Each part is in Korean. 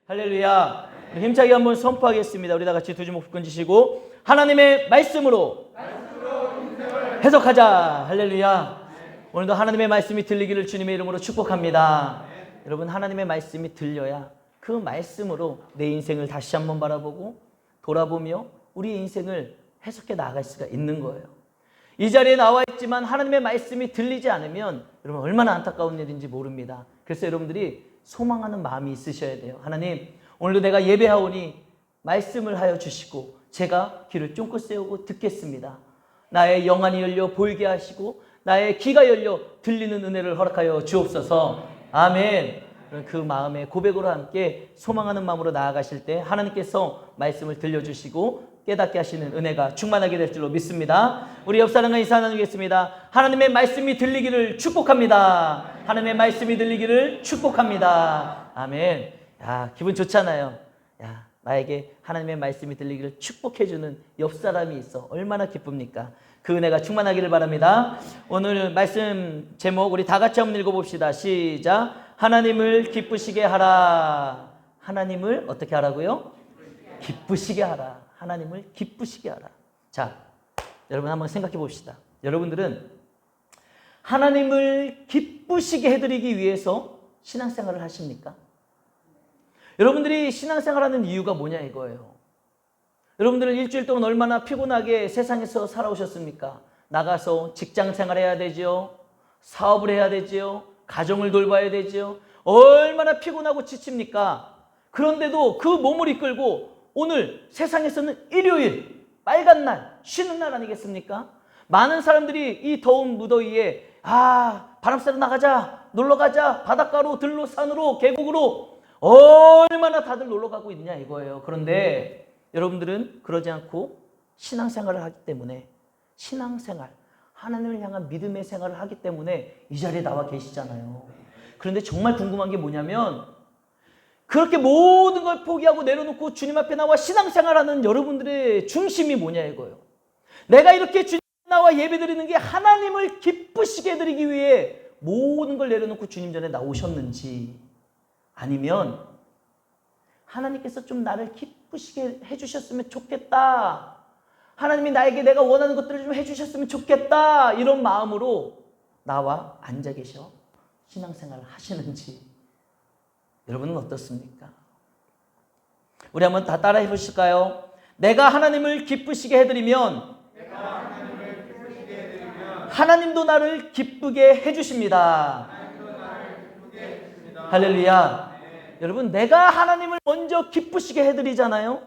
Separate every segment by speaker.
Speaker 1: 할렐루야. 힘차게 한번 선포하겠습니다. 우리 다 같이 두 주먹 던지시고 하나님의 말씀으로 해석하자. 할렐루야. 오늘도 하나님의 말씀이 들리기를 주님의 이름으로 축복합니다. 여러분, 하나님의 말씀이 들려야 그 말씀으로 내 인생을 다시 한번 바라보고 돌아보며 우리의 인생을 해석해 나아갈 수가 있는 거예요. 이 자리에 나와 있지만 하나님의 말씀이 들리지 않으면 여러분 얼마나 안타까운 일인지 모릅니다. 그래서 여러분들이 소망하는 마음이 있으셔야 돼요. 하나님, 오늘도 내가 예배하오니 말씀을 하여 주시고 제가 귀를 쫑긋 세우고 듣겠습니다. 나의 영안이 열려 보이게 하시고 나의 귀가 열려 들리는 은혜를 허락하여 주옵소서. 아멘. 그 마음의 고백으로 함께 소망하는 마음으로 나아가실 때 하나님께서 말씀을 들려주시고 깨닫게 하시는 은혜가 충만하게 될 줄로 믿습니다. 우리 옆 사람과 인사 나누겠습니다. 하나님의 말씀이 들리기를 축복합니다. 하나님의 말씀이 들리기를 축복합니다. 아멘. 야, 기분 좋잖아요. 야, 나에게 하나님의 말씀이 들리기를 축복해주는 옆 사람이 있어. 얼마나 기쁩니까? 그 은혜가 충만하기를 바랍니다. 오늘 말씀 제목 우리 다 같이 한번 읽어봅시다. 시작. 하나님을 기쁘시게 하라. 하나님을 어떻게 하라고요? 기쁘시게 하라. 하나님을 기쁘시게 하라. 자, 여러분 한번 생각해 봅시다. 여러분들은 하나님을 기쁘시게 해드리기 위해서 신앙생활을 하십니까? 여러분들이 신앙생활하는 이유가 뭐냐 이거예요. 여러분들은 일주일 동안 얼마나 피곤하게 세상에서 살아오셨습니까? 나가서 직장 생활해야 되죠. 사업을 해야 되죠. 가정을 돌봐야 되죠. 얼마나 피곤하고 지칩니까? 그런데도 그 몸을 이끌고 오늘 세상에서는 일요일, 빨간 날, 쉬는 날 아니겠습니까? 많은 사람들이 이 더운 무더위에 바람 쐬러 나가자, 놀러 가자, 바닷가로, 들로, 산으로, 계곡으로 얼마나 다들 놀러 가고 있냐 이거예요. 그런데 여러분들은 그러지 않고 신앙생활을 하기 때문에 신앙생활, 하나님을 향한 믿음의 생활을 하기 때문에 이 자리에 나와 계시잖아요. 그런데 정말 궁금한 게 뭐냐면 그렇게 모든 걸 포기하고 내려놓고 주님 앞에 나와 신앙생활하는 여러분들의 중심이 뭐냐 이거예요. 내가 이렇게 주님 앞에 나와 예배드리는 게 하나님을 기쁘시게 해드리기 위해 모든 걸 내려놓고 주님 전에 나오셨는지 아니면 하나님께서 좀 나를 기쁘시게 해주셨으면 좋겠다. 하나님이 나에게 내가 원하는 것들을 좀 해주셨으면 좋겠다. 이런 마음으로 나와 앉아 계셔 신앙생활을 하시는지 여러분은 어떻습니까? 우리 한번 다 따라 해보실까요? 내가 하나님을 기쁘시게 해드리면 하나님도 나를 기쁘게 해주십니다. 할렐루야. 여러분, 내가 하나님을 먼저 기쁘시게 해드리잖아요.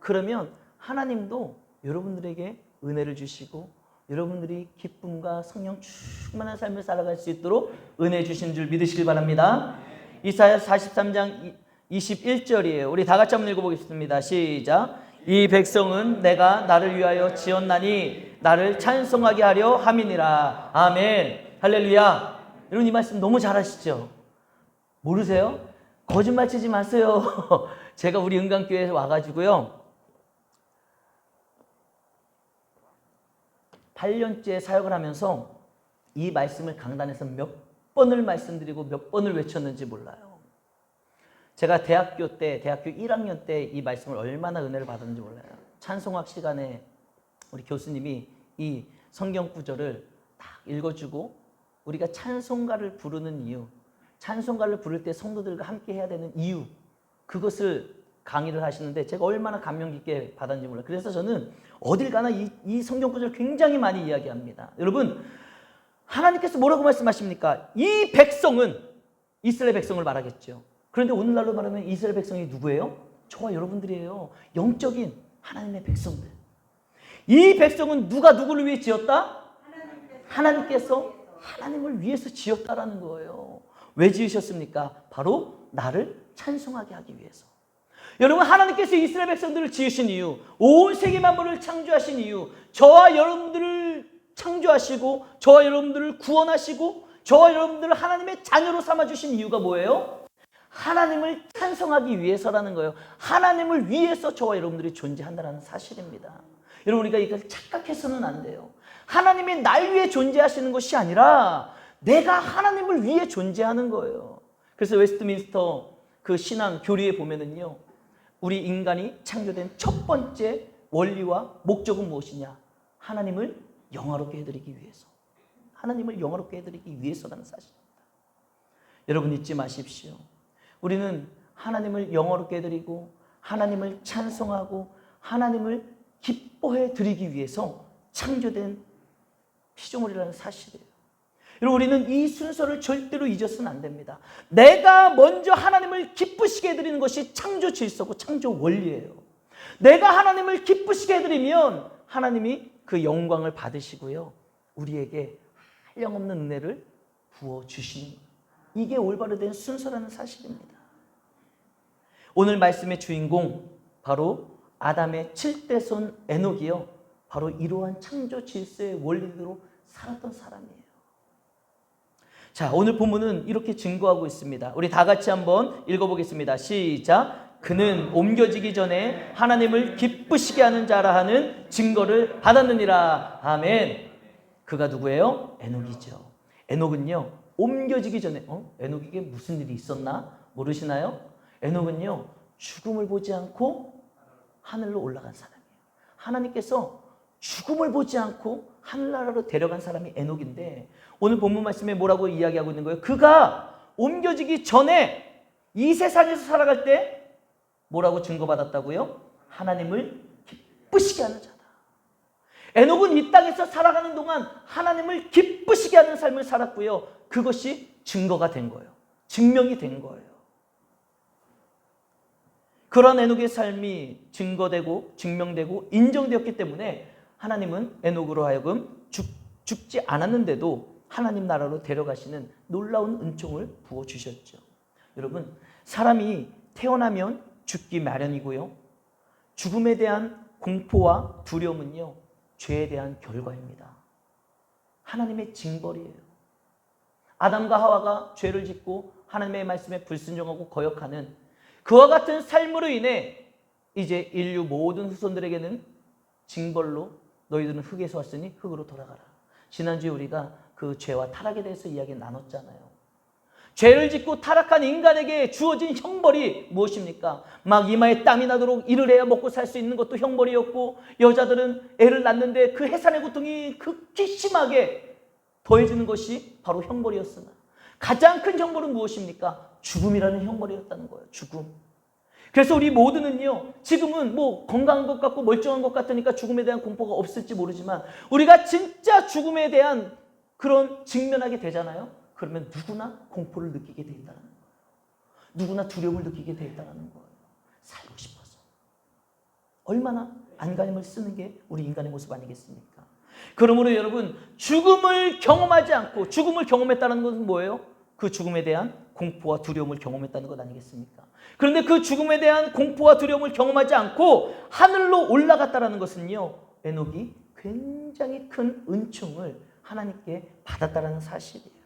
Speaker 1: 그러면 하나님도 여러분들에게 은혜를 주시고 여러분들이 기쁨과 성령 충만한 삶을 살아갈 수 있도록 은혜 주시는 줄 믿으시길 바랍니다. 이사야 43장 21절이에요. 우리 다 같이 한번 읽어보겠습니다. 시작. 이 백성은 내가 나를 위하여 지었나니 나를 찬송하게 하려 함이니라. 아멘. 할렐루야. 여러분 이 말씀 너무 잘하시죠? 모르세요? 거짓말 치지 마세요. 제가 우리 은강교회에 와가지고요 8년째 사역을 하면서 이 말씀을 강단에서 몇 번을 말씀드리고 몇 번을 외쳤는지 몰라요. 제가 대학교 1학년 때 이 말씀을 얼마나 은혜를 받았는지 몰라요. 찬송학 시간에 우리 교수님이 이 성경 구절을 딱 읽어주고 우리가 찬송가를 부르는 이유, 찬송가를 부를 때 성도들과 함께 해야 되는 이유, 그것을 강의를 하시는데 제가 얼마나 감명 깊게 받았는지 몰라요. 그래서 저는 어딜 가나 이 성경 구절을 굉장히 많이 이야기합니다. 여러분, 하나님께서 뭐라고 말씀하십니까? 이 백성은 이스라엘 백성을 말하겠죠. 그런데 오늘날로 말하면 이스라엘 백성이 누구예요? 저와 여러분들이에요. 영적인 하나님의 백성들. 이 백성은 누가 누구를 위해 지었다? 하나님께서 하나님을 위해서 지었다라는 거예요. 왜 지으셨습니까? 바로 나를 찬송하게 하기 위해서. 여러분, 하나님께서 이스라엘 백성들을 지으신 이유, 온 세계 만물을 창조하신 이유, 저와 여러분들을 창조하시고 저와 여러분들을 구원하시고 저와 여러분들을 하나님의 자녀로 삼아주신 이유가 뭐예요? 하나님을 찬송하기 위해서라는 거예요. 하나님을 위해서 저와 여러분들이 존재한다는 사실입니다. 여러분, 우리가 이걸 착각해서는 안 돼요. 하나님이 날 위해 존재하시는 것이 아니라 내가 하나님을 위해 존재하는 거예요. 그래서 웨스트민스터 그 신앙 교리에 보면은요, 우리 인간이 창조된 첫 번째 원리와 목적은 무엇이냐? 하나님을 영화롭게 해드리기 위해서. 하나님을 영화롭게 해드리기 위해서라는 사실입니다. 여러분 잊지 마십시오. 우리는 하나님을 영화롭게 해드리고 하나님을 찬송하고 하나님을 기뻐해 드리기 위해서 창조된 피조물이라는 사실이에요. 여러분 우리는 이 순서를 절대로 잊어서는 안 됩니다. 내가 먼저 하나님을 기쁘시게 해드리는 것이 창조 질서고 창조 원리예요. 내가 하나님을 기쁘시게 해드리면 하나님이 그 영광을 받으시고요, 우리에게 한량없는 은혜를 부어주시는 거예요. 이게 올바로 된 순서라는 사실입니다. 오늘 말씀의 주인공 바로 아담의 7대손 에녹이요, 바로 이러한 창조 질서의 원리대로 살았던 사람이에요. 자, 오늘 본문은 이렇게 증거하고 있습니다. 우리 다 같이 한번 읽어보겠습니다. 시작. 그는 옮겨지기 전에 하나님을 기쁘시게 하는 자라 하는 증거를 받았느니라. 아멘. 그가 누구예요? 에녹이죠. 에녹은요, 옮겨지기 전에 에녹에게 무슨 일이 있었나 모르시나요? 에녹은요, 죽음을 보지 않고 하늘로 올라간 사람이에요. 하나님께서 죽음을 보지 않고 하늘나라로 데려간 사람이 에녹인데, 오늘 본문 말씀에 뭐라고 이야기하고 있는 거예요? 그가 옮겨지기 전에 이 세상에서 살아갈 때 뭐라고 증거받았다고요? 하나님을 기쁘시게 하는 자다. 에녹은 이 땅에서 살아가는 동안 하나님을 기쁘시게 하는 삶을 살았고요, 그것이 증거가 된 거예요. 증명이 된 거예요. 그런 에녹의 삶이 증거되고 증명되고 인정되었기 때문에 하나님은 에녹으로 하여금 죽지 않았는데도 하나님 나라로 데려가시는 놀라운 은총을 부어주셨죠. 여러분, 사람이 태어나면 죽기 마련이고요, 죽음에 대한 공포와 두려움은요, 죄에 대한 결과입니다. 하나님의 징벌이에요. 아담과 하와가 죄를 짓고 하나님의 말씀에 불순종하고 거역하는 그와 같은 삶으로 인해 이제 인류 모든 후손들에게는 징벌로 너희들은 흙에서 왔으니 흙으로 돌아가라. 지난주에 우리가 그 죄와 타락에 대해서 이야기 나눴잖아요. 죄를 짓고 타락한 인간에게 주어진 형벌이 무엇입니까? 막 이마에 땀이 나도록 일을 해야 먹고 살 수 있는 것도 형벌이었고, 여자들은 애를 낳는데 그 해산의 고통이 극히 심하게 더해지는 것이 바로 형벌이었으나 가장 큰 형벌은 무엇입니까? 죽음이라는 형벌이었다는 거예요. 죽음. 그래서 우리 모두는요, 지금은 뭐 건강한 것 같고 멀쩡한 것 같으니까 죽음에 대한 공포가 없을지 모르지만 우리가 진짜 죽음에 대한 그런 직면하게 되잖아요. 그러면 누구나 공포를 느끼게 돼 있다는 거예요. 누구나 두려움을 느끼게 돼 있다는 거예요. 살고 싶어서. 얼마나 안간힘을 쓰는 게 우리 인간의 모습 아니겠습니까? 그러므로 여러분, 죽음을 경험하지 않고, 죽음을 경험했다는 것은 뭐예요? 그 죽음에 대한 공포와 두려움을 경험했다는 것 아니겠습니까? 그런데 그 죽음에 대한 공포와 두려움을 경험하지 않고 하늘로 올라갔다는 것은요, 에녹이 굉장히 큰 은총을 하나님께 받았다는 사실이에요.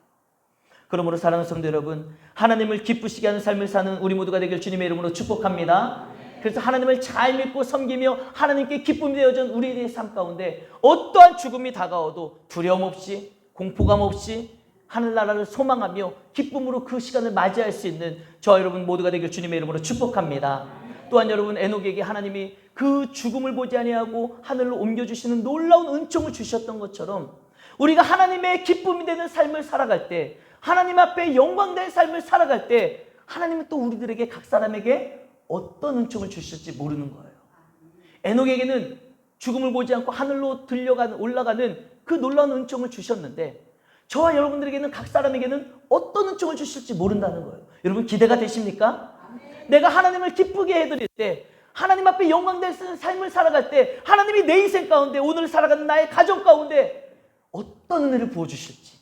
Speaker 1: 그러므로 사랑하는 성도 여러분, 하나님을 기쁘시게 하는 삶을 사는 우리 모두가 되길 주님의 이름으로 축복합니다. 그래서 하나님을 잘 믿고 섬기며 하나님께 기쁨이 되어진 우리의 삶 가운데 어떠한 죽음이 다가와도 두려움 없이, 공포감 없이 하늘나라를 소망하며 기쁨으로 그 시간을 맞이할 수 있는 저와 여러분 모두가 되길 주님의 이름으로 축복합니다. 또한 여러분, 에녹에게 하나님이 그 죽음을 보지 아니하고 하늘로 옮겨주시는 놀라운 은총을 주셨던 것처럼 우리가 하나님의 기쁨이 되는 삶을 살아갈 때, 하나님 앞에 영광된 삶을 살아갈 때 하나님은 또 우리들에게 각 사람에게 어떤 은총을 주실지 모르는 거예요. 에녹에게는 죽음을 보지 않고 하늘로 올라가는 그 놀라운 은총을 주셨는데 저와 여러분들에게는 각 사람에게는 어떤 은총을 주실지 모른다는 거예요. 여러분 기대가 되십니까? 내가 하나님을 기쁘게 해드릴 때, 하나님 앞에 영광된 삶을 살아갈 때 하나님이 내 인생 가운데, 오늘 살아가는 나의 가정 가운데 어떤 은혜를 부어주실지,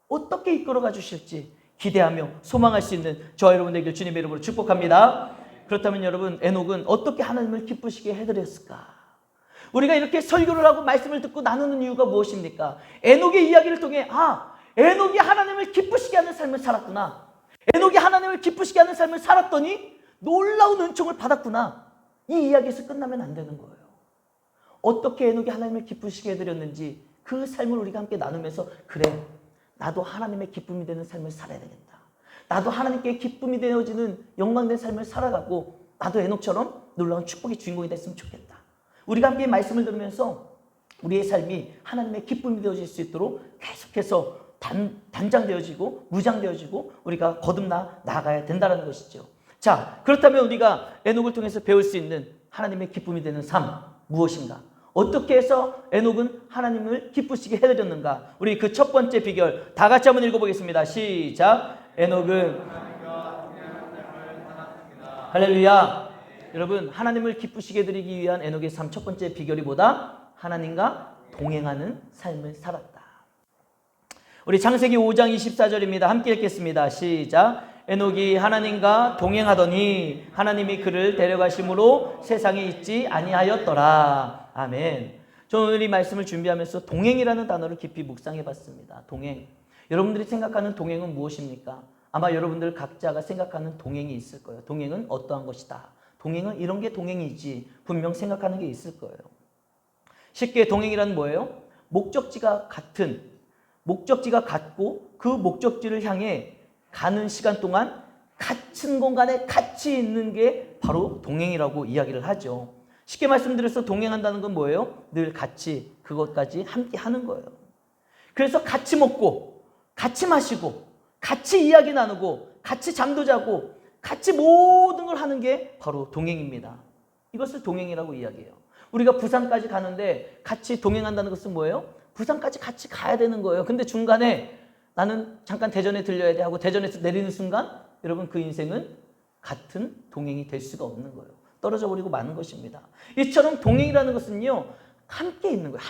Speaker 1: 어떻게 이끌어가 주실지 기대하며 소망할 수 있는 저와 여러분에게 주님의 이름으로 축복합니다. 그렇다면 여러분, 에녹은 어떻게 하나님을 기쁘시게 해드렸을까? 우리가 이렇게 설교를 하고 말씀을 듣고 나누는 이유가 무엇입니까? 에녹의 이야기를 통해 에녹이 하나님을 기쁘시게 하는 삶을 살았구나, 에녹이 하나님을 기쁘시게 하는 삶을 살았더니 놀라운 은총을 받았구나, 이 이야기에서 끝나면 안 되는 거예요. 어떻게 에녹이 하나님을 기쁘시게 해드렸는지 그 삶을 우리가 함께 나누면서, 그래, 나도 하나님의 기쁨이 되는 삶을 살아야 되겠다, 나도 하나님께 기쁨이 되어지는 영광된 삶을 살아가고 나도 에녹처럼 놀라운 축복의 주인공이 됐으면 좋겠다. 우리가 함께 말씀을 들으면서 우리의 삶이 하나님의 기쁨이 되어질 수 있도록 계속해서 단장되어지고 무장되어지고 우리가 거듭나 나아가야 된다는 것이죠. 자, 그렇다면 우리가 에녹을 통해서 배울 수 있는 하나님의 기쁨이 되는 삶 무엇인가? 어떻게 해서 에녹은 하나님을 기쁘시게 해드렸는가? 우리 그 첫 번째 비결 다 같이 한번 읽어보겠습니다. 시작. 에녹은 할렐루야. 여러분, 하나님을 기쁘시게 해드리기 위한 에녹의 삶 첫 번째 비결이 뭐다? 하나님과 동행하는 삶을 살았다. 우리 창세기 5장 24절입니다. 함께 읽겠습니다. 시작. 에녹이 하나님과 동행하더니 하나님이 그를 데려가심으로 세상에 있지 아니하였더라. 아멘. 저는 오늘 이 말씀을 준비하면서 동행이라는 단어를 깊이 묵상해 봤습니다. 동행. 여러분들이 생각하는 동행은 무엇입니까? 아마 여러분들 각자가 생각하는 동행이 있을 거예요. 동행은 어떠한 것이다. 동행은 이런 게 동행이지. 분명 생각하는 게 있을 거예요. 쉽게 동행이란 뭐예요? 목적지가 같고 그 목적지를 향해 가는 시간 동안 같은 공간에 같이 있는 게 바로 동행이라고 이야기를 하죠. 쉽게 말씀드려서 동행한다는 건 뭐예요? 늘 같이 그것까지 함께 하는 거예요. 그래서 같이 먹고 같이 마시고 같이 이야기 나누고 같이 잠도 자고 같이 모든 걸 하는 게 바로 동행입니다. 이것을 동행이라고 이야기해요. 우리가 부산까지 가는데 같이 동행한다는 것은 뭐예요? 부산까지 같이 가야 되는 거예요. 근데 중간에 나는 잠깐 대전에 들려야 돼 하고 대전에서 내리는 순간 여러분 그 인생은 같은 동행이 될 수가 없는 거예요. 떨어져 버리고 마는 것입니다. 이처럼 동행이라는 것은요. 함께 있는 거예요.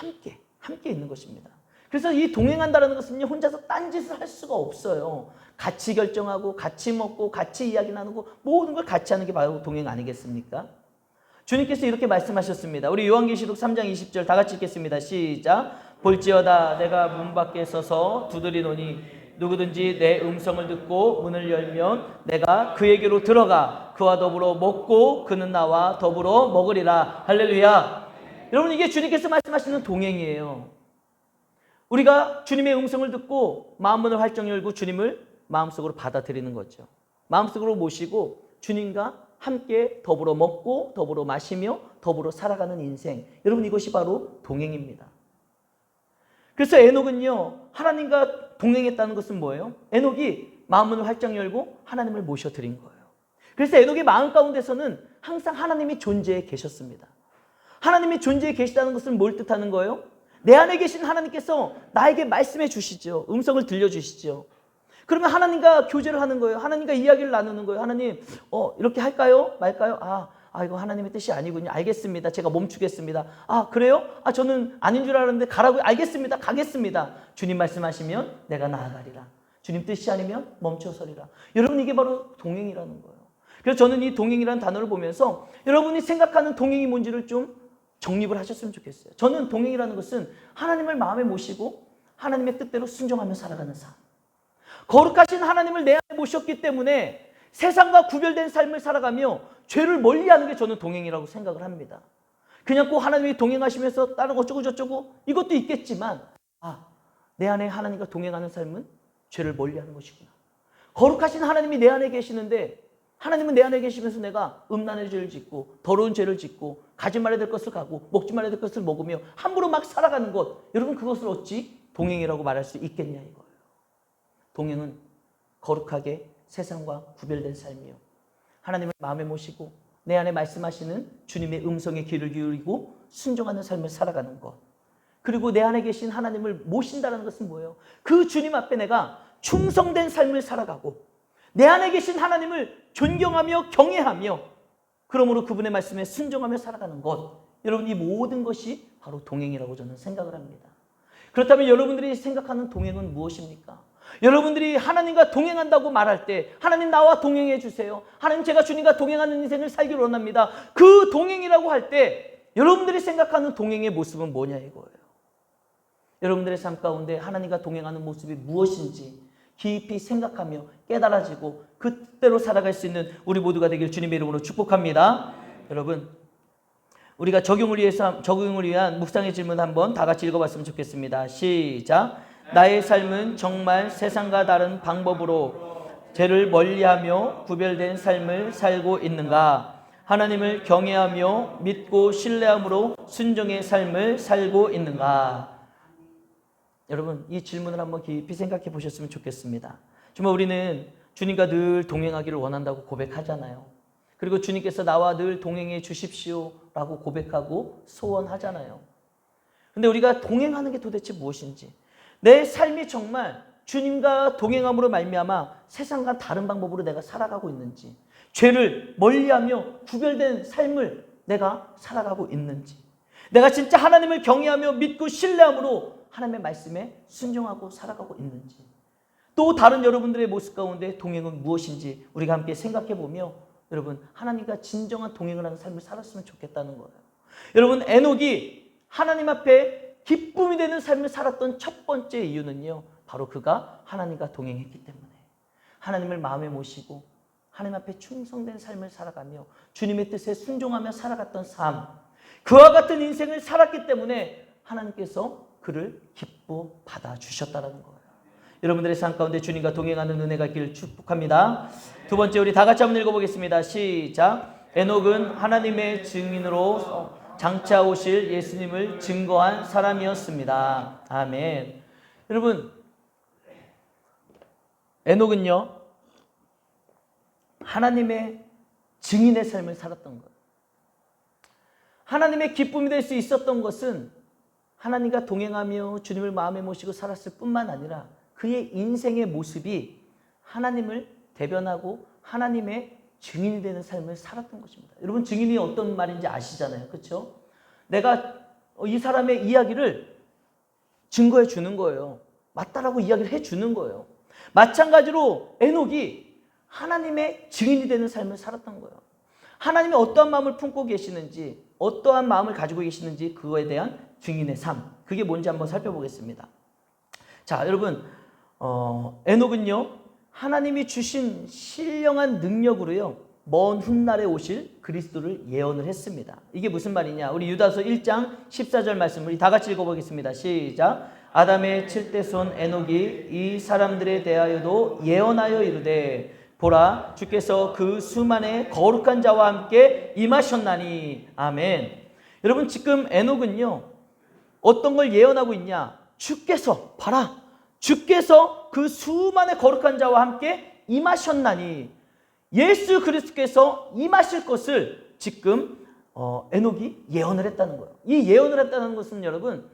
Speaker 1: 함께 있는 것입니다. 그래서 이 동행한다는 것은요. 혼자서 딴짓을 할 수가 없어요. 같이 결정하고 같이 먹고 같이 이야기 나누고 모든 걸 같이 하는 게 바로 동행 아니겠습니까? 주님께서 이렇게 말씀하셨습니다. 우리 요한계시록 3장 20절 다 같이 읽겠습니다. 시작. 볼지어다 내가 문 밖에 서서 두드리노니 누구든지 내 음성을 듣고 문을 열면 내가 그에게로 들어가 그와 더불어 먹고 그는 나와 더불어 먹으리라. 할렐루야. 여러분 이게 주님께서 말씀하시는 동행이에요. 우리가 주님의 음성을 듣고 마음문을 활짝 열고 주님을 마음속으로 받아들이는 거죠. 마음속으로 모시고 주님과 함께 더불어 먹고 더불어 마시며 더불어 살아가는 인생. 여러분 이것이 바로 동행입니다. 그래서 에녹은요. 하나님과 동행했다는 것은 뭐예요? 에녹이 마음문을 활짝 열고 하나님을 모셔드린 거예요. 그래서 에녹의 마음 가운데서는 항상 하나님이 존재해 계셨습니다. 하나님이 존재해 계시다는 것은 뭘 뜻하는 거예요? 내 안에 계신 하나님께서 나에게 말씀해 주시죠. 음성을 들려주시죠. 그러면 하나님과 교제를 하는 거예요. 하나님과 이야기를 나누는 거예요. 하나님 이렇게 할까요? 말까요? 이거 하나님의 뜻이 아니군요. 알겠습니다. 제가 멈추겠습니다. 그래요? 저는 아닌 줄 알았는데 가라고요. 알겠습니다. 가겠습니다. 주님 말씀하시면 내가 나아가리라. 주님 뜻이 아니면 멈춰서리라. 여러분 이게 바로 동행이라는 거예요. 그래서 저는 이 동행이라는 단어를 보면서 여러분이 생각하는 동행이 뭔지를 좀 정립을 하셨으면 좋겠어요. 저는 동행이라는 것은 하나님을 마음에 모시고 하나님의 뜻대로 순종하며 살아가는 삶. 거룩하신 하나님을 내 안에 모셨기 때문에 세상과 구별된 삶을 살아가며 죄를 멀리하는 게 저는 동행이라고 생각을 합니다. 그냥 꼭 하나님이 동행하시면서 다른 어쩌고 저쩌고 이것도 있겠지만 내 안에 하나님과 동행하는 삶은 죄를 멀리하는 것이구나. 거룩하신 하나님이 내 안에 계시는데 하나님은 내 안에 계시면서 내가 음란의 죄를 짓고 더러운 죄를 짓고 가지 말아야 될 것을 가고 먹지 말아야 될 것을 먹으며 함부로 막 살아가는 것, 여러분 그것을 어찌 동행이라고 말할 수 있겠냐 이거예요. 동행은 거룩하게 세상과 구별된 삶이요. 하나님을 마음에 모시고 내 안에 말씀하시는 주님의 음성에 귀를 기울이고 순종하는 삶을 살아가는 것. 그리고 내 안에 계신 하나님을 모신다는 것은 뭐예요? 그 주님 앞에 내가 충성된 삶을 살아가고 내 안에 계신 하나님을 존경하며 경외하며 그러므로 그분의 말씀에 순종하며 살아가는 것. 여러분 이 모든 것이 바로 동행이라고 저는 생각을 합니다. 그렇다면 여러분들이 생각하는 동행은 무엇입니까? 여러분들이 하나님과 동행한다고 말할 때 하나님 나와 동행해 주세요. 하나님 제가 주님과 동행하는 인생을 살기를 원합니다. 그 동행이라고 할 때 여러분들이 생각하는 동행의 모습은 뭐냐 이거예요. 여러분들의 삶 가운데 하나님과 동행하는 모습이 무엇인지 깊이 생각하며 깨달아지고 그때로 살아갈 수 있는 우리 모두가 되길 주님의 이름으로 축복합니다. 여러분 우리가 적용을 위한 묵상의 질문 한번 다 같이 읽어봤으면 좋겠습니다. 시작. 나의 삶은 정말 세상과 다른 방법으로 죄를 멀리하며 구별된 삶을 살고 있는가? 하나님을 경외하며 믿고 신뢰함으로 순종의 삶을 살고 있는가? 여러분, 이 질문을 한번 깊이 생각해 보셨으면 좋겠습니다. 정말 우리는 주님과 늘 동행하기를 원한다고 고백하잖아요. 그리고 주님께서 나와 늘 동행해 주십시오라고 고백하고 소원하잖아요. 근데 우리가 동행하는 게 도대체 무엇인지, 내 삶이 정말 주님과 동행함으로 말미암아 세상과 다른 방법으로 내가 살아가고 있는지, 죄를 멀리하며 구별된 삶을 내가 살아가고 있는지, 내가 진짜 하나님을 경외하며 믿고 신뢰함으로 하나님의 말씀에 순종하고 살아가고 있는지, 또 다른 여러분들의 모습 가운데 동행은 무엇인지 우리가 함께 생각해 보며 여러분, 하나님과 진정한 동행을 하는 삶을 살았으면 좋겠다는 거예요. 여러분, 에녹이 하나님 앞에 기쁨이 되는 삶을 살았던 첫 번째 이유는요, 바로 그가 하나님과 동행했기 때문에, 하나님을 마음에 모시고 하나님 앞에 충성된 삶을 살아가며 주님의 뜻에 순종하며 살아갔던 삶, 그와 같은 인생을 살았기 때문에 하나님께서 그를 기뻐 받아주셨다는 거예요. 여러분들의 삶 가운데 주님과 동행하는 은혜가 있기를 축복합니다. 두 번째, 우리 다 같이 한번 읽어보겠습니다. 시작. 에녹은 하나님의 증인으로 장차 오실 예수님을 증거한 사람이었습니다. 아멘. 여러분, 에녹은요, 하나님의 증인의 삶을 살았던 거예요. 하나님의 기쁨이 될 수 있었던 것은 하나님과 동행하며 주님을 마음에 모시고 살았을 뿐만 아니라 그의 인생의 모습이 하나님을 대변하고 하나님의 증인이 되는 삶을 살았던 것입니다. 여러분, 증인이 어떤 말인지 아시잖아요. 그렇죠? 내가 이 사람의 이야기를 증거해 주는 거예요. 맞다라고 이야기를 해 주는 거예요. 마찬가지로 에녹이 하나님의 증인이 되는 삶을 살았던 거예요. 하나님이 어떠한 마음을 품고 계시는지, 어떠한 마음을 가지고 계시는지 그거에 대한 증인의 삶, 그게 뭔지 한번 살펴보겠습니다. 자, 여러분, 에녹은요, 하나님이 주신 신령한 능력으로요, 먼 훗날에 오실 그리스도를 예언을 했습니다. 이게 무슨 말이냐? 우리 유다서 1장 14절 말씀 우리 다 같이 읽어보겠습니다. 시작. 아담의 7대 손 에녹이 이 사람들에 대하여도 예언하여 이르되 보라, 주께서 그 수만의 거룩한 자와 함께 임하셨나니. 아멘. 여러분, 지금 에녹은요, 어떤 걸 예언하고 있냐? 주께서, 봐라, 주께서 그 수만의 거룩한 자와 함께 임하셨나니, 예수 그리스도께서 임하실 것을 지금 에녹이 예언을 했다는 거예요. 이 예언을 했다는 것은 여러분,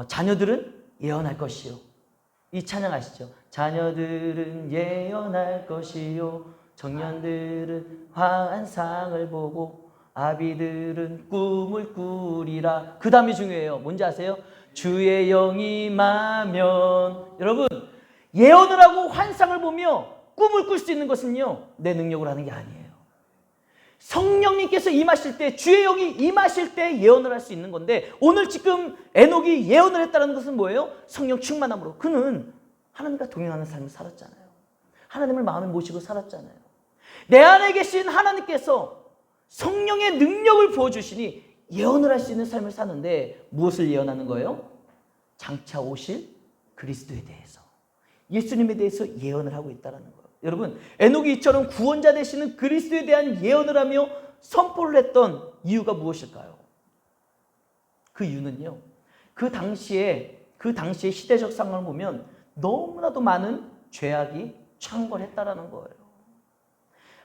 Speaker 1: 자녀들은 예언할 것이요. 이 찬양 아시죠? 자녀들은 예언할 것이요, 청년들은 환상을 보고 아비들은 꿈을 꾸리라. 그 다음이 중요해요. 뭔지 아세요? 주의 영이 임하면. 여러분, 예언을 하고 환상을 보며 꿈을 꿀 수 있는 것은요, 내 능력으로 하는 게 아니에요. 성령님께서 임하실 때, 주의 영이 임하실 때 예언을 할 수 있는 건데, 오늘 지금 에녹이 예언을 했다는 것은 뭐예요? 성령 충만함으로. 그는 하나님과 동행하는 삶을 살았잖아요. 하나님을 마음에 모시고 살았잖아요. 내 안에 계신 하나님께서 성령의 능력을 부어주시니 예언을 할 수 있는 삶을 사는데, 무엇을 예언하는 거예요? 장차 오실 그리스도에 대해서, 예수님에 대해서 예언을 하고 있다는 거예요. 여러분, 에녹이 이처럼 구원자 되시는 그리스도에 대한 예언을 하며 선포를 했던 이유가 무엇일까요? 그 이유는요, 그 당시에 시대적 상황을 보면 너무나도 많은 죄악이 창궐했다라는 거예요.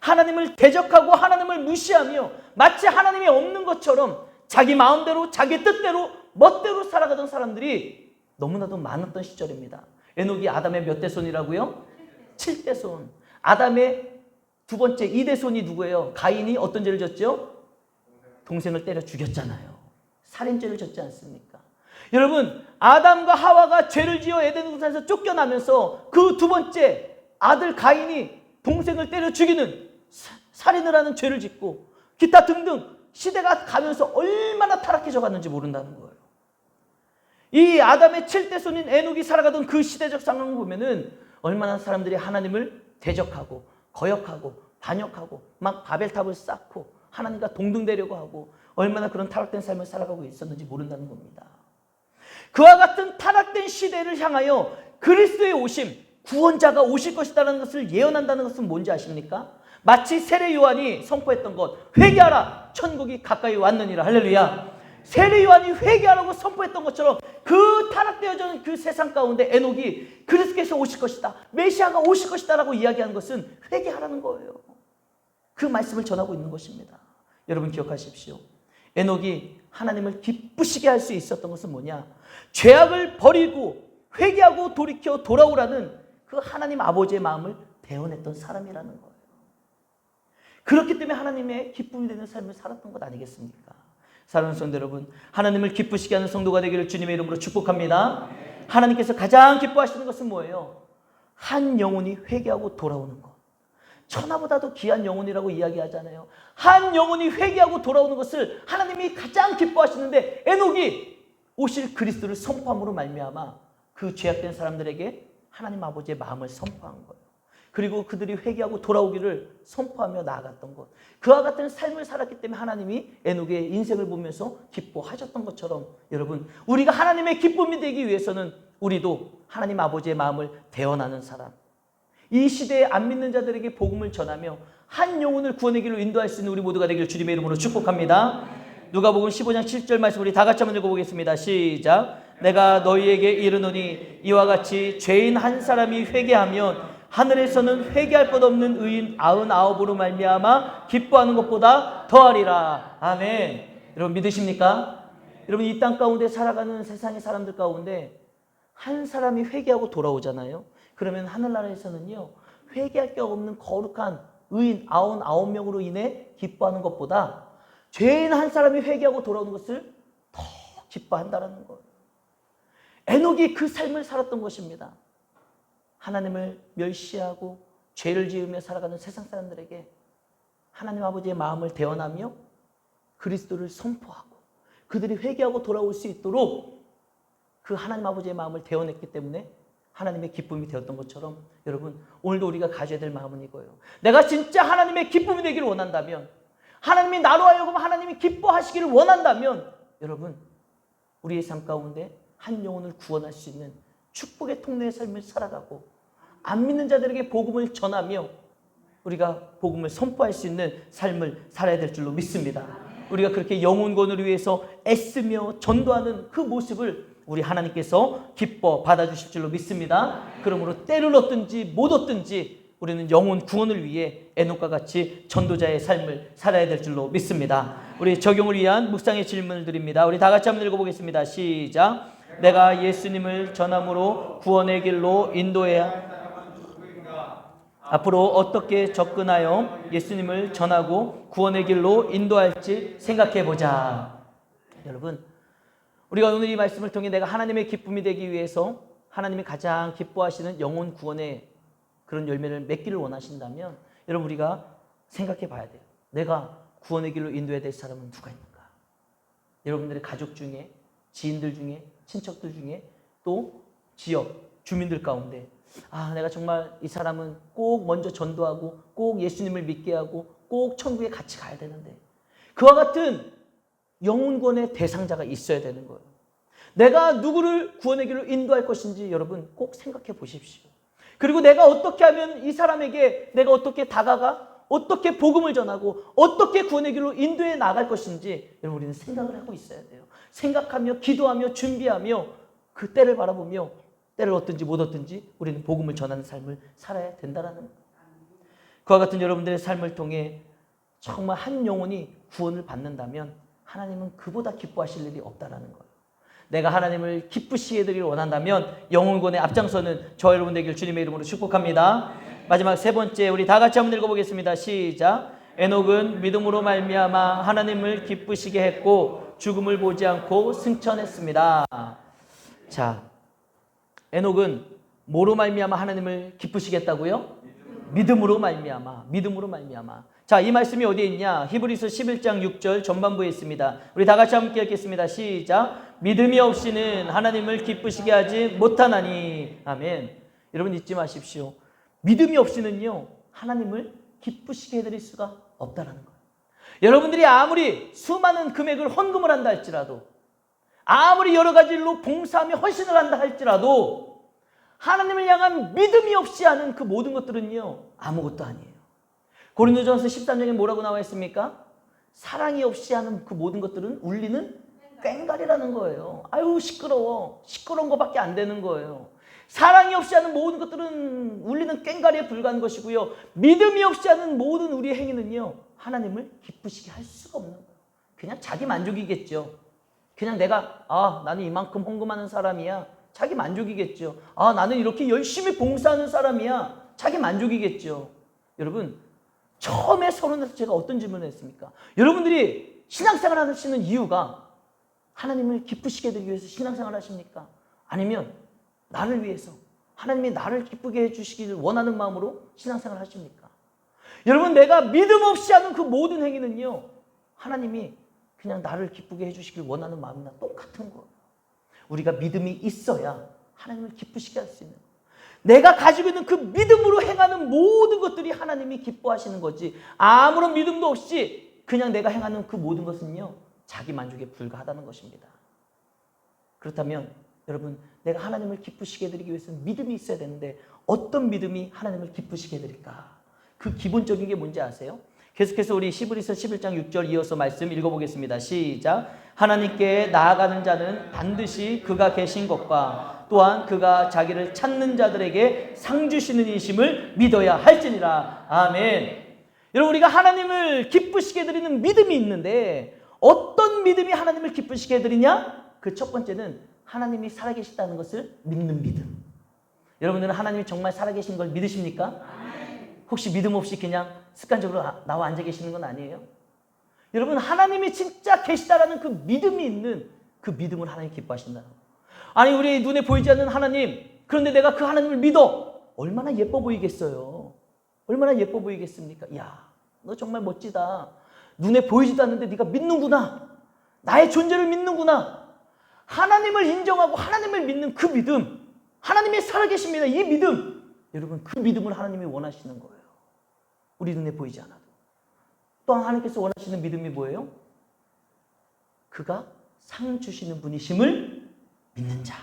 Speaker 1: 하나님을 대적하고 하나님을 무시하며 마치 하나님이 없는 것처럼 자기 마음대로, 자기 뜻대로, 멋대로 살아가던 사람들이 너무나도 많았던 시절입니다. 에녹이 아담의 몇 대 손이라고요? 7대 손. 아담의 두 번째 2대 손이 누구예요? 가인이 어떤 죄를 졌죠? 동생을 때려 죽였잖아요. 살인죄를 졌지 않습니까? 여러분, 아담과 하와가 죄를 지어 에덴 동산에서 쫓겨나면서 그 두 번째 아들 가인이 동생을 때려 죽이는, 살인을 하는 죄를 짓고 기타 등등 시대가 가면서 얼마나 타락해져 갔는지 모른다는 거예요. 이 아담의 7대 손인 에녹이 살아가던 그 시대적 상황을 보면은 얼마나 사람들이 하나님을 대적하고 거역하고 반역하고 막 바벨탑을 쌓고 하나님과 동등되려고 하고 얼마나 그런 타락된 삶을 살아가고 있었는지 모른다는 겁니다. 그와 같은 타락된 시대를 향하여 그리스도의 오심, 구원자가 오실 것이라는 것을 예언한다는 것은 뭔지 아십니까? 마치 세례 요한이 선포했던 것, 회개하라, 천국이 가까이 왔느니라. 할렐루야. 세례 요한이 회개하라고 선포했던 것처럼 그 타락되어진 그 세상 가운데 에녹이 그리스도께서 오실 것이다, 메시아가 오실 것이다 라고 이야기하는 것은 회개하라는 거예요. 그 말씀을 전하고 있는 것입니다. 여러분 기억하십시오. 에녹이 하나님을 기쁘시게 할 수 있었던 것은 뭐냐? 죄악을 버리고 회개하고 돌이켜 돌아오라는 그 하나님 아버지의 마음을 대언했던 사람이라는 거예요. 그렇기 때문에 하나님의 기쁨이 되는 삶을 살았던 것 아니겠습니까? 사랑하는 성도 여러분, 하나님을 기쁘시게 하는 성도가 되기를 주님의 이름으로 축복합니다. 하나님께서 가장 기뻐하시는 것은 뭐예요? 한 영혼이 회개하고 돌아오는 것. 천하보다도 귀한 영혼이라고 이야기하잖아요. 한 영혼이 회개하고 돌아오는 것을 하나님이 가장 기뻐하시는데, 에녹이 오실 그리스도를 선포함으로 말미암아 그 죄악된 사람들에게 하나님 아버지의 마음을 선포한 거예요. 그리고 그들이 회개하고 돌아오기를 선포하며 나아갔던 것. 그와 같은 삶을 살았기 때문에 하나님이 에녹의 인생을 보면서 기뻐하셨던 것처럼, 여러분, 우리가 하나님의 기쁨이 되기 위해서는 우리도 하나님 아버지의 마음을 대언하는 사람, 이 시대에 안 믿는 자들에게 복음을 전하며 한 영혼을 구원의 길로 인도할 수 있는 우리 모두가 되기를 주님의 이름으로 축복합니다. 누가복음 15장 7절 말씀 우리 다 같이 한번 읽어보겠습니다. 시작. 내가 너희에게 이르노니 이와 같이 죄인 한 사람이 회개하면 하늘에서는 회개할 것 없는 의인 99으로 말미암아 기뻐하는 것보다 더하리라. 아멘. 여러분 믿으십니까? 여러분 이 땅 가운데 살아가는 세상의 사람들 가운데 한 사람이 회개하고 돌아오잖아요. 그러면 하늘나라에서는요, 회개할 게 없는 거룩한 의인 99명으로 인해 기뻐하는 것보다 죄인 한 사람이 회개하고 돌아오는 것을 더 기뻐한다는 거예요. 에녹이 그 삶을 살았던 것입니다. 하나님을 멸시하고 죄를 지으며 살아가는 세상 사람들에게 하나님 아버지의 마음을 대언하며 그리스도를 선포하고 그들이 회개하고 돌아올 수 있도록 그 하나님 아버지의 마음을 대언했기 때문에 하나님의 기쁨이 되었던 것처럼, 여러분 오늘도 우리가 가져야 될 마음은 이거예요. 내가 진짜 하나님의 기쁨이 되기를 원한다면, 하나님이 나로 하여금 하나님이 기뻐하시기를 원한다면, 여러분 우리의 삶 가운데 한 영혼을 구원할 수 있는 축복의 통로의 삶을 살아가고 안 믿는 자들에게 복음을 전하며 우리가 복음을 선포할 수 있는 삶을 살아야 될 줄로 믿습니다. 우리가 그렇게 영혼 구원을 위해서 애쓰며 전도하는 그 모습을 우리 하나님께서 기뻐 받아주실 줄로 믿습니다. 그러므로 때를 얻든지 못 얻든지 우리는 영혼 구원을 위해 에녹과 같이 전도자의 삶을 살아야 될 줄로 믿습니다. 우리 적용을 위한 묵상의 질문을 드립니다. 우리 다 같이 한번 읽어보겠습니다. 시작. 내가 예수님을 전함으로 구원의 길로 인도해야 앞으로 어떻게 접근하여 예수님을 전하고 구원의 길로 인도할지 생각해보자. 여러분, 우리가 오늘 이 말씀을 통해 내가 하나님의 기쁨이 되기 위해서 하나님이 가장 기뻐하시는 영혼 구원의 그런 열매를 맺기를 원하신다면, 여러분 우리가 생각해 봐야 돼요. 내가 구원의 길로 인도해야 될 사람은 누가 있는가? 여러분들의 가족 중에, 지인들 중에, 친척들 중에, 또 지역 주민들 가운데 내가 정말 이 사람은 꼭 먼저 전도하고 꼭 예수님을 믿게 하고 꼭 천국에 같이 가야 되는데, 그와 같은 영혼구원의 대상자가 있어야 되는 거예요. 내가 누구를 구원의 길로 인도할 것인지 여러분 꼭 생각해 보십시오. 그리고 내가 어떻게 하면 이 사람에게 내가 어떻게 다가가, 어떻게 복음을 전하고 어떻게 구원의 길로 인도해 나갈 것인지 여러분 우리는 생각을 하고 있어야 돼요. 생각하며 기도하며 준비하며 그 때를 바라보며 때를 얻든지 못 얻든지 우리는 복음을 전하는 삶을 살아야 된다는 거예요. 그와 같은 여러분들의 삶을 통해 정말 한 영혼이 구원을 받는다면 하나님은 그보다 기뻐하실 일이 없다는 거예요. 내가 하나님을 기쁘시게 해드리길 원한다면 영혼구원의 앞장서는 저 여러분 되길 주님의 이름으로 축복합니다. 마지막 세 번째 우리 다 같이 한번 읽어보겠습니다. 시작. 에녹은 믿음으로 말미암아 하나님을 기쁘시게 했고 죽음을 보지 않고 승천했습니다. 자, 에녹은 뭐로 말미암아 하나님을 기쁘시게 했다고요? 믿음으로 말미암아. 믿음으로 말미암아. 자, 이 말씀이 어디에 있냐? 히브리서 11장 6절 전반부에 있습니다. 우리 다 같이 함께 읽겠습니다. 시작. 믿음이 없이는 하나님을 기쁘시게 하지 못하나니. 아멘. 여러분 잊지 마십시오. 믿음이 없이는요, 하나님을 기쁘시게 해드릴 수가 없다는 거예요. 여러분들이 아무리 수많은 금액을 헌금을 한다 할지라도, 아무리 여러 가지 일로 봉사하며 헌신을 한다 할지라도 하나님을 향한 믿음이 없이 하는 그 모든 것들은요, 아무것도 아니에요. 고린도전서 13장에 뭐라고 나와 있습니까? 사랑이 없이 하는 그 모든 것들은 울리는 꽹과리라는 거예요. 아유, 시끄러워. 시끄러운 것밖에 안 되는 거예요. 사랑이 없이 하는 모든 것들은 울리는 꽹과리에 불과한 것이고요. 믿음이 없이 하는 모든 우리의 행위는요, 하나님을 기쁘시게 할 수가 없는 거예요. 그냥 자기 만족이겠죠. 그냥 내가 나는 이만큼 헌금하는 사람이야. 자기 만족이겠죠. 나는 이렇게 열심히 봉사하는 사람이야. 자기 만족이겠죠. 여러분, 처음에 서론에서 제가 어떤 질문을 했습니까? 여러분들이 신앙생활 하시는 이유가 하나님을 기쁘시게 해드리기 위해서 신앙생활 하십니까? 아니면 나를 위해서 하나님이 나를 기쁘게 해주시기를 원하는 마음으로 신앙생활 하십니까? 여러분, 내가 믿음 없이 하는 그 모든 행위는요, 하나님이 그냥 나를 기쁘게 해주시길 원하는 마음이나 똑같은 거예요. 우리가 믿음이 있어야 하나님을 기쁘시게 할 수 있는 거예요. 내가 가지고 있는 그 믿음으로 행하는 모든 것들이 하나님이 기뻐하시는 거지, 아무런 믿음도 없이 그냥 내가 행하는 그 모든 것은요, 자기 만족에 불과하다는 것입니다. 그렇다면 여러분, 내가 하나님을 기쁘시게 해드리기 위해서는 믿음이 있어야 되는데 어떤 믿음이 하나님을 기쁘시게 해드릴까? 그 기본적인 게 뭔지 아세요? 계속해서 우리 히브리서 11장 6절 이어서 말씀 읽어보겠습니다. 시작. 하나님께 나아가는 자는 반드시 그가 계신 것과 또한 그가 자기를 찾는 자들에게 상 주시는 이심을 믿어야 할지니라. 아멘. 여러분, 우리가 하나님을 기쁘시게 해드리는 믿음이 있는데 어떤 믿음이 하나님을 기쁘시게 해드리냐? 그 첫 번째는 하나님이 살아계시다는 것을 믿는 믿음. 여러분들은 하나님이 정말 살아계신 걸 믿으십니까? 혹시 믿음 없이 그냥 습관적으로 나와 앉아 계시는 건 아니에요? 여러분, 하나님이 진짜 계시다라는 그 믿음이 있는 그 믿음을 하나님 기뻐하신다는 거예요. 아니, 우리 눈에 보이지 않는 하나님, 그런데 내가 그 하나님을 믿어. 얼마나 예뻐 보이겠어요? 얼마나 예뻐 보이겠습니까? 야, 너 정말 멋지다. 눈에 보이지도 않는데 네가 믿는구나. 나의 존재를 믿는구나. 하나님을 인정하고 하나님을 믿는 그 믿음, 하나님이 살아계십니다. 이 믿음, 여러분, 그 믿음을 하나님이 원하시는 거예요. 우리 눈에 보이지 않아도. 또한 하나님께서 원하시는 믿음이 뭐예요? 그가 상 주시는 분이심을 믿는 자.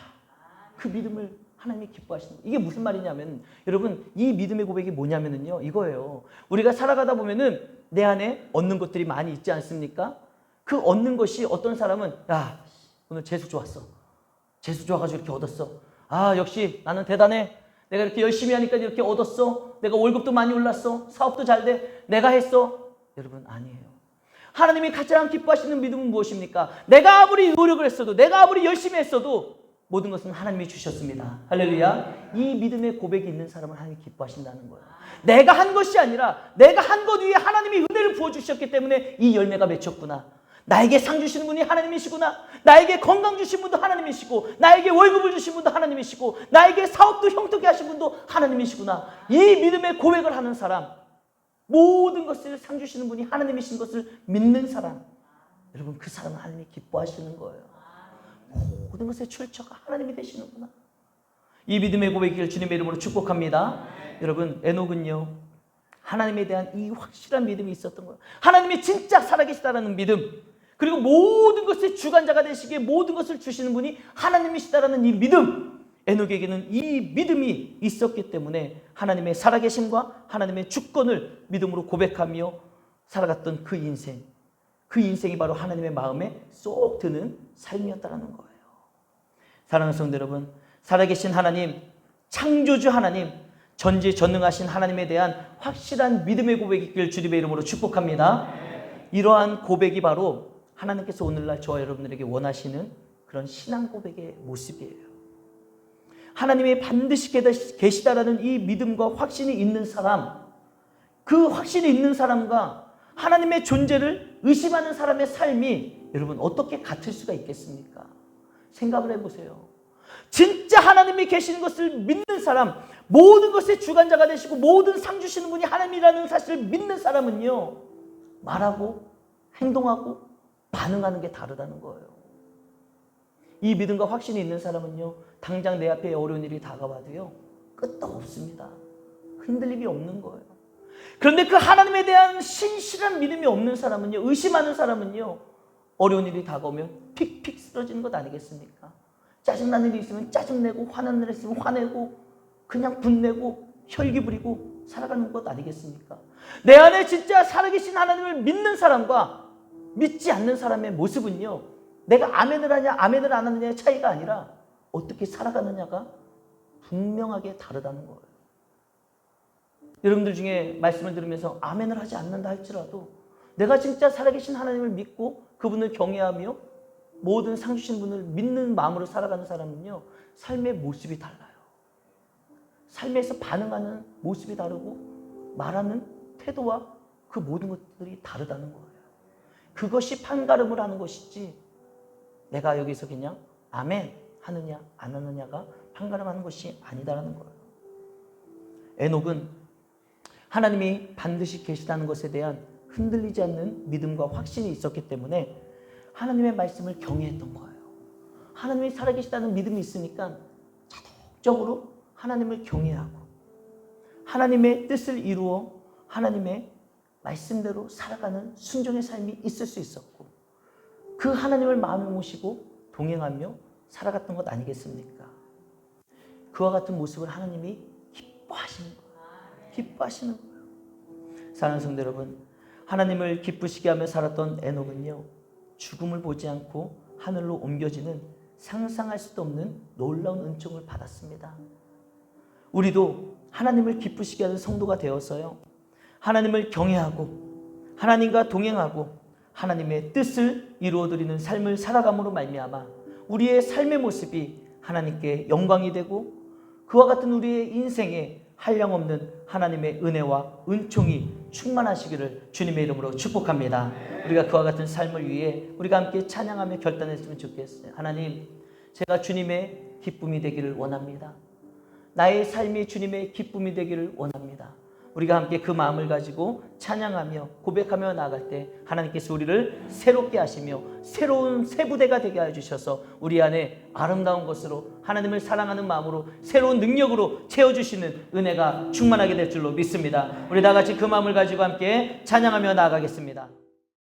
Speaker 1: 그 믿음을 하나님이 기뻐하시는 거예요. 이게 무슨 말이냐면, 여러분, 이 믿음의 고백이 뭐냐면요, 이거예요. 우리가 살아가다 보면은 내 안에 얻는 것들이 많이 있지 않습니까? 그 얻는 것이, 어떤 사람은 야, 오늘 재수 좋았어. 재수 좋아가지고 이렇게 얻었어. 역시 나는 대단해. 내가 이렇게 열심히 하니까 이렇게 얻었어. 내가 월급도 많이 올랐어. 사업도 잘 돼. 내가 했어. 여러분, 아니에요. 하나님이 가장 기뻐하시는 믿음은 무엇입니까? 내가 아무리 노력을 했어도, 내가 아무리 열심히 했어도 모든 것은 하나님이 주셨습니다. 할렐루야. 이 믿음의 고백이 있는 사람을 하나님이 기뻐하신다는 거예요. 내가 한 것이 아니라 내가 한 것 위에 하나님이 은혜를 부어주셨기 때문에 이 열매가 맺혔구나. 나에게 상 주시는 분이 하나님이시구나. 나에게 건강 주신 분도 하나님이시고, 나에게 월급을 주신 분도 하나님이시고, 나에게 사업도 형통케 하신 분도 하나님이시구나. 이 믿음의 고백을 하는 사람, 모든 것을 상 주시는 분이 하나님이신 것을 믿는 사람, 여러분, 그 사람은 하나님이 기뻐하시는 거예요. 모든 것의 출처가 하나님이 되시는구나. 이 믿음의 고백을 주님의 이름으로 축복합니다. 여러분, 에녹은요, 하나님에 대한 이 확실한 믿음이 있었던 거예요. 하나님이 진짜 살아계시다라는 믿음, 그리고 모든 것의 주관자가 되시기에 모든 것을 주시는 분이 하나님이시다라는 이 믿음, 에녹에게는 이 믿음이 있었기 때문에 하나님의 살아계심과 하나님의 주권을 믿음으로 고백하며 살아갔던 그 인생, 그 인생이 바로 하나님의 마음에 쏙 드는 삶이었다는 거예요. 사랑하는 성도 여러분, 살아계신 하나님, 창조주 하나님, 전지전능하신 하나님에 대한 확실한 믿음의 고백이 있길 주님의 이름으로 축복합니다. 이러한 고백이 바로 하나님께서 오늘날 저와 여러분들에게 원하시는 그런 신앙 고백의 모습이에요. 하나님이 반드시 계시다라는 이 믿음과 확신이 있는 사람, 그 확신이 있는 사람과 하나님의 존재를 의심하는 사람의 삶이 여러분 어떻게 같을 수가 있겠습니까? 생각을 해보세요. 진짜 하나님이 계시는 것을 믿는 사람, 모든 것의 주관자가 되시고 모든 상 주시는 분이 하나님이라는 사실을 믿는 사람은요, 말하고 행동하고 반응하는 게 다르다는 거예요. 이 믿음과 확신이 있는 사람은요, 당장 내 앞에 어려운 일이 다가와도요, 끄떡없습니다. 흔들림이 없는 거예요. 그런데 그 하나님에 대한 신실한 믿음이 없는 사람은요, 의심하는 사람은요, 어려운 일이 다가오면 픽픽 쓰러지는 것 아니겠습니까? 짜증나는 일이 있으면 짜증내고, 화나는 일이 있으면 화내고, 그냥 분내고 혈기 부리고 살아가는 것 아니겠습니까? 내 안에 진짜 살아계신 하나님을 믿는 사람과 믿지 않는 사람의 모습은요, 내가 아멘을 하냐 아멘을 안 하느냐의 차이가 아니라 어떻게 살아가느냐가 분명하게 다르다는 거예요. 여러분들 중에 말씀을 들으면서 아멘을 하지 않는다 할지라도 내가 진짜 살아계신 하나님을 믿고 그분을 경외하며 모든 상 주신 분을 믿는 마음으로 살아가는 사람은요, 삶의 모습이 달라요. 삶에서 반응하는 모습이 다르고 말하는 태도와 그 모든 것들이 다르다는 거예요. 그것이 판가름을 하는 것이지 내가 여기서 그냥 아멘 하느냐 안 하느냐가 판가름하는 것이 아니다라는 거예요. 에녹은 하나님이 반드시 계시다는 것에 대한 흔들리지 않는 믿음과 확신이 있었기 때문에 하나님의 말씀을 경외했던 거예요. 하나님이 살아계시다는 믿음이 있으니까 자동적으로 하나님을 경외하고 하나님의 뜻을 이루어 하나님의 말씀대로 살아가는 순종의 삶이 있을 수 있었고 그 하나님을 마음에 모시고 동행하며 살아갔던 것 아니겠습니까? 그와 같은 모습을 하나님이 기뻐하시는 거예요. 기뻐하시는 거예요. 사랑하는 성도 여러분, 하나님을 기쁘시게 하며 살았던 에녹은요, 죽음을 보지 않고 하늘로 옮겨지는 상상할 수도 없는 놀라운 은총을 받았습니다. 우리도 하나님을 기쁘시게 하는 성도가 되어서요, 하나님을 경외하고 하나님과 동행하고 하나님의 뜻을 이루어드리는 삶을 살아감으로 말미암아 우리의 삶의 모습이 하나님께 영광이 되고 그와 같은 우리의 인생에 한량없는 하나님의 은혜와 은총이 충만하시기를 주님의 이름으로 축복합니다. 우리가 그와 같은 삶을 위해 우리가 함께 찬양하며 결단했으면 좋겠어요. 하나님, 제가 주님의 기쁨이 되기를 원합니다. 나의 삶이 주님의 기쁨이 되기를 원합니다. 우리가 함께 그 마음을 가지고 찬양하며 고백하며 나아갈 때 하나님께서 우리를 새롭게 하시며 새로운 새 부대가 되게 하여 주셔서 우리 안에 아름다운 것으로 하나님을 사랑하는 마음으로 새로운 능력으로 채워주시는 은혜가 충만하게 될 줄로 믿습니다. 우리 다 같이 그 마음을 가지고 함께 찬양하며 나아가겠습니다.